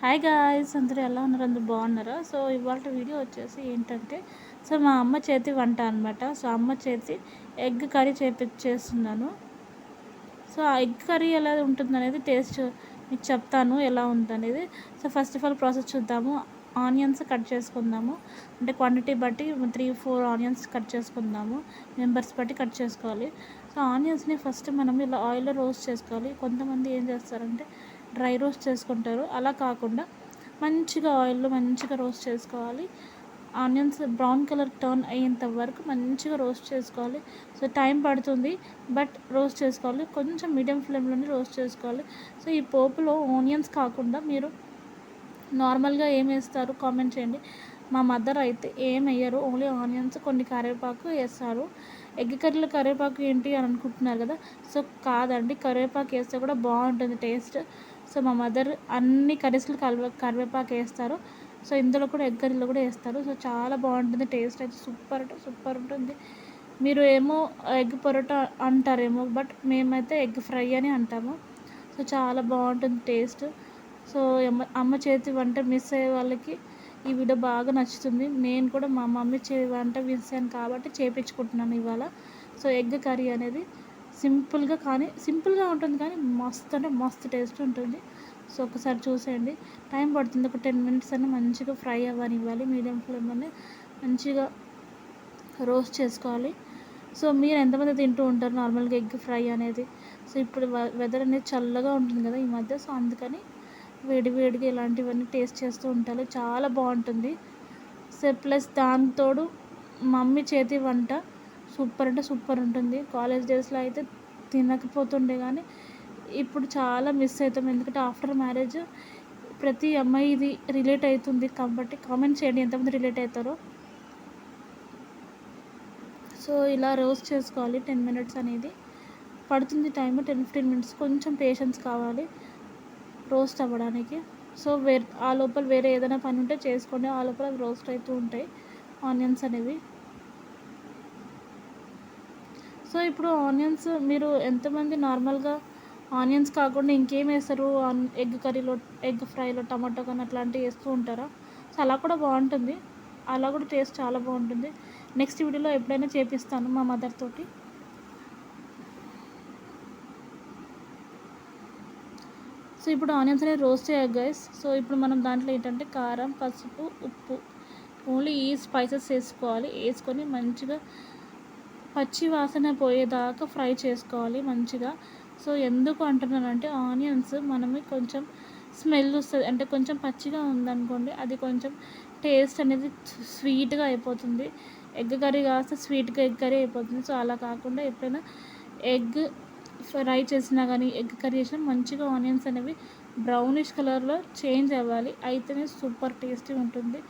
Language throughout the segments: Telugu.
హాయ్ గాయ్స్, అందరూ ఎలా ఉన్నారు? అందరూ బాగున్నారా? సో ఇవాళ వీడియో వచ్చేసి ఏంటంటే, సో మా అమ్మ చేతి వంట అనమాట. సో అమ్మ చేతి ఎగ్ కర్రీ చేస్తున్నాను. సో ఆ ఎగ్ కర్రీ ఎలా ఉంటుందనేది టేస్ట్ మీకు చెప్తాను ఎలా ఉందనేది. So first of all process చూద్దాము. ఆనియన్స్ కట్ చేసుకుందాము. అంటే క్వాంటిటీ బట్టి 3-4 ఆనియన్స్ కట్ చేసుకుందాము. మెంబర్స్ బట్టి కట్ చేసుకోవాలి. సో ఆనియన్స్ని ఫస్ట్ మనం ఇలా ఆయిల్లో రోస్ట్ చేసుకోవాలి. కొంతమంది ఏం చేస్తారంటే డ్రై రోస్ట్ చేసుకుంటారు. అలా కాకుండా మంచిగా ఆయిల్లో మంచిగా రోస్ట్ చేసుకోవాలి. ఆనియన్స్ బ్రౌన్ కలర్ టర్న్ అయ్యేంత వరకు మంచిగా రోస్ట్ చేసుకోవాలి. సో టైం పడుతుంది, బట్ రోస్ట్ చేసుకోవాలి. కొంచెం మీడియం ఫ్లేమ్లోనే రోస్ట్ చేసుకోవాలి. సో ఈ పోపులో ఆనియన్స్ కాకుండా మీరు నార్మల్గా ఏం వేస్తారు కామెంట్ చేయండి. మా మదర్ అయితే ఏం వేయరు, ఓన్లీ ఆనియన్స్, కొన్ని కరివేపాకు వేస్తారు. ఎగ్ కర్రీలో కరివేపాకు ఏంటి అని అనుకుంటున్నారు కదా. సో కాదండి, కరివేపాకు వేస్తే కూడా బాగుంటుంది టేస్ట్. సో మా మదర్ అన్ని కర్రీస్లో కరివేపాకు వేస్తారు. సో ఇందులో కూడా ఎగ్ కర్రీలో కూడా వేస్తారు. సో చాలా బాగుంటుంది టేస్ట్ అయితే సూపర్ సూపర్ ఉంటుంది. మీరు ఏమో ఎగ్ పొరోటా అంటారేమో, బట్ మేమైతే ఎగ్ ఫ్రై అని అంటాము. సో చాలా బాగుంటుంది టేస్ట్. సో అమ్మ చేతి వంట మిస్ అయ్యే వాళ్ళకి ఈ వీడియో బాగా నచ్చుతుంది. నేను కూడా మా మమ్మీ వంట మిస్ అయ్యాను కాబట్టి చేయించుకుంటున్నాను ఇవాళ. సో ఎగ్ కర్రీ అనేది సింపుల్గా ఉంటుంది, కానీ మస్తు అంటే మస్తు టేస్ట్ ఉంటుంది. సో ఒకసారి చూసేయండి. టైం పడుతుంది, ఒక 10 మినిట్స్ అని మంచిగా ఫ్రై అవ్వనివ్వాలి. మీడియం ఫ్లేమ్లోనే మంచిగా రోస్ట్ చేసుకోవాలి. సో మీరు ఎంతమంది తింటూ ఉంటారు నార్మల్గా ఎగ్ ఫ్రై అనేది? సో ఇప్పుడు వెదర్ అనేది చల్లగా ఉంటుంది కదా ఈ మధ్య. సో అందుకని వేడివేడిగా ఇలాంటివన్నీ టేస్ట్ చేస్తూ ఉంటారు, చాలా బాగుంటుంది. సో ప్లస్ దానితోడు మమ్మీ చేతి వంట సూపర్ అంటే సూపర్ ఉంటుంది. కాలేజ్ డేస్లో అయితే తినకపోతుండే, కానీ ఇప్పుడు చాలా మిస్ అవుతాం. ఎందుకంటే ఆఫ్టర్ మ్యారేజ్ ప్రతి అమ్మాయి ఇది రిలేట్ అవుతుంది కాబట్టి కామెంట్ చేయండి ఎంతమంది రిలేట్ అవుతారో. సో ఇలా రోస్ట్ చేసుకోవాలి. 10 మినిట్స్ అనేది పడుతుంది టైం, 10-15 మినిట్స్. కొంచెం పేషెన్స్ కావాలి రోస్ట్ అవ్వడానికి. సో ఆ లోపల వేరే ఏదైనా పని ఉంటే చేసుకోండి, ఆ లోపల అవి రోస్ట్ అవుతూ ఉంటాయి ఆనియన్స్ అనేవి. సో ఇప్పుడు ఆనియన్స్ మీరు ఎంతమంది నార్మల్గా ఆనియన్స్ కాకుండా ఇంకేం వేస్తారు ఎగ్ కర్రీలో, ఎగ్ ఫ్రైలో టమాటో కానీ అట్లాంటివి వేస్తూ ఉంటారా? సో అలా కూడా బాగుంటుంది, అలా కూడా టేస్ట్ చాలా బాగుంటుంది. నెక్స్ట్ వీడియోలో ఎప్పుడైనా చేపిస్తాను మా మదర్ తోటి. సో ఇప్పుడు ఆనియన్స్ అనేది రోస్ట్ చేయాలి గైస్. సో ఇప్పుడు మనం దాంట్లో ఏంటంటే కారం, పసుపు, ఉప్పు, ఓన్లీ ఈ స్పైసెస్ వేసుకోవాలి. వేసుకొని మంచిగా పచ్చి వాసన పోయేదాకా ఫ్రై చేసుకోవాలి మంచిగా. సో ఎందుకు అంటున్నానంటే ఆనియన్స్ మనకి కొంచెం స్మెల్ వస్తుంది, అంటే కొంచెం పచ్చిగా ఉందనుకోండి అది కొంచెం టేస్ట్ అనేది స్వీట్గా అయిపోతుంది. ఎగ్ కర్రీ కాస్త స్వీట్గా ఎగ్ కర్రీ అయిపోతుంది. సో అలా కాకుండా ఎప్పుడైనా ఎగ్ ఫ్రై చేసినా కానీ ఎగ్ కర్రీ చేసినా మంచిగా ఆనియన్స్ అనేవి బ్రౌనిష్ కలర్లో చేంజ్ అవ్వాలి, అయితేనే సూపర్ టేస్టీ ఉంటుంది.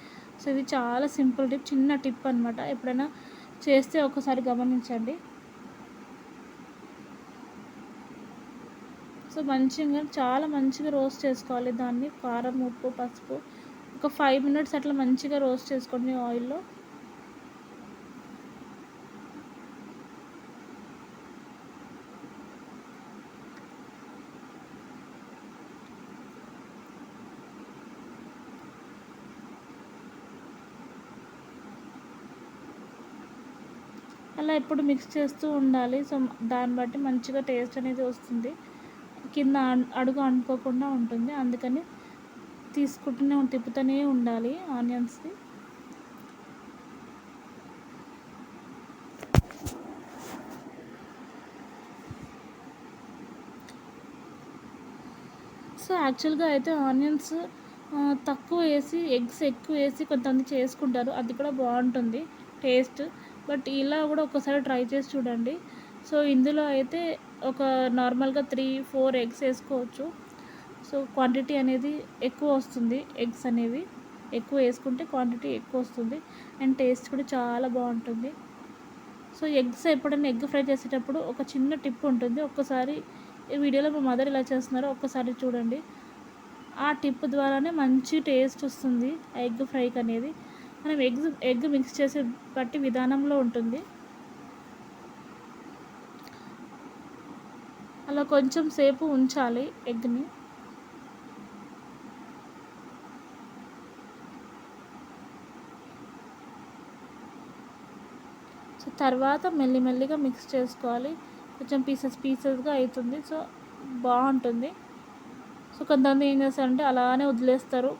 సో ఇది చాలా సింపుల్ టిప్, చిన్న టిప్ అనమాట. ఎప్పుడైనా చేస్తే ఒకసారి గమనించండి. సో మంచిగా చాలా మంచిగా రోస్ట్ చేసుకోవాలి దాన్ని. కారం, ఉప్పు, పసుపు ఒక 5 మినిట్స్ అట్లా మంచిగా రోస్ట్ చేసుకోండి ఆయిల్లో. అలా ఎప్పుడు మిక్స్ చేస్తూ ఉండాలి. సో దాన్ని బట్టి మంచిగా టేస్ట్ అనేది వస్తుంది, కింద అడుగు అంటుకోకుండా ఉంటుంది. అందుకని తిప్పుతూనే ఉండాలి ఆనియన్స్ని. సో యాక్చువల్గా అయితే ఆనియన్స్ తక్కువ వేసి ఎగ్స్ ఎక్కువ వేసి కొంతమంది చేసుకుంటారు, అది కూడా బాగుంటుంది టేస్ట్. బట్ ఇలా కూడా ఒకసారి ట్రై చేసి చూడండి. సో ఇందులో అయితే ఒక నార్మల్గా 3-4 ఎగ్స్ వేసుకోవచ్చు. సో క్వాంటిటీ అనేది ఎక్కువ వస్తుంది, ఎగ్స్ అనేవి ఎక్కువ వేసుకుంటే క్వాంటిటీ ఎక్కువ వస్తుంది, అండ్ టేస్ట్ కూడా చాలా బాగుంటుంది. సో ఎగ్స్ ఎప్పుడైనా ఎగ్ ఫ్రై చేసేటప్పుడు ఒక చిన్న టిప్ ఉంటుంది, ఒక్కసారి ఈ వీడియోలో మా మదర్ ఇలా చేస్తున్నారో ఒక్కసారి చూడండి. ఆ టిప్ ద్వారానే మంచి టేస్ట్ వస్తుంది ఆ ఎగ్ ఫ్రైకి అనేది. మనం ఎగ్ మిక్స్ చేసే బట్టి విధానంలో ఉంటుంది. అలా కొంచెం సేపు ఉంచాలి ఎగ్ని. సో తర్వాత మెల్లిమెల్లిగా మిక్స్ చేసుకోవాలి. కొంచెం పీసెస్గా అవుతుంది. సో బాగుంటుంది. సో కొంతమంది ఏం చేస్తారంటే అలానే వదిలేస్తారు,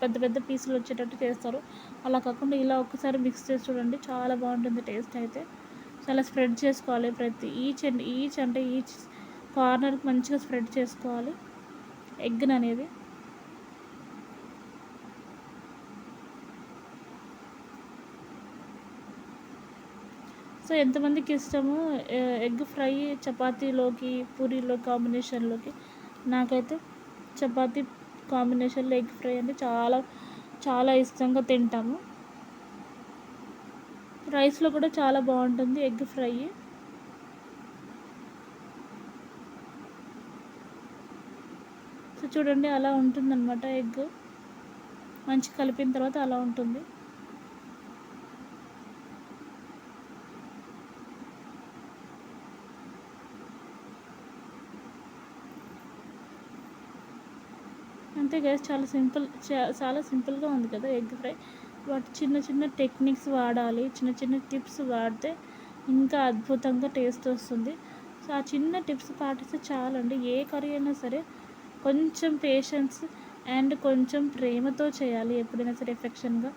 పెద్ద పెద్ద పీసులు వచ్చేటట్టు చేస్తారు. అలా కాకుండా ఇలా ఒక్కసారి మిక్స్ చేసి చూడండి, చాలా బాగుంటుంది టేస్ట్ అయితే. సో అలా స్ప్రెడ్ చేసుకోవాలి, ప్రతి ఈచ్ కార్నర్కి మంచిగా స్ప్రెడ్ చేసుకోవాలి ఎగ్ని అనేది. సో ఎంతమందికి ఇష్టము ఎగ్ ఫ్రై చపాతీలోకి, పూరీలో కాంబినేషన్లోకి. నాకైతే చపాతీ కాంబినేషన్లో ఎగ్ ఫ్రై అంటే చాలా చాలా ఇష్టంగా తింటాము. రైస్లో కూడా చాలా బాగుంటుంది ఎగ్ ఫ్రై. సో చూడండి అలా ఉంటుందన్నమాట ఎగ్. మంచి కలిపిన తర్వాత అలా ఉంటుంది. అంతే గైస్, చాలా సింపుల్గా ఉంది కదా ఎగ్ ఫ్రై. వాటి చిన్న చిన్న టెక్నిక్స్ వాడాలి, చిన్న చిన్న టిప్స్ వాడితే ఇంకా అద్భుతంగా టేస్ట్ వస్తుంది. సో ఆ చిన్న టిప్స్ పాటిస్తే చాలండి. ఏ కర్రీ అయినా సరే కొంచెం పేషెన్స్ అండ్ కొంచెం ప్రేమతో చేయాలి ఎప్పుడైనా సరే, ఎఫెక్షన్గా.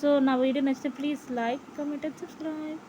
సో నా వీడియో నచ్చితే please like, comment and subscribe.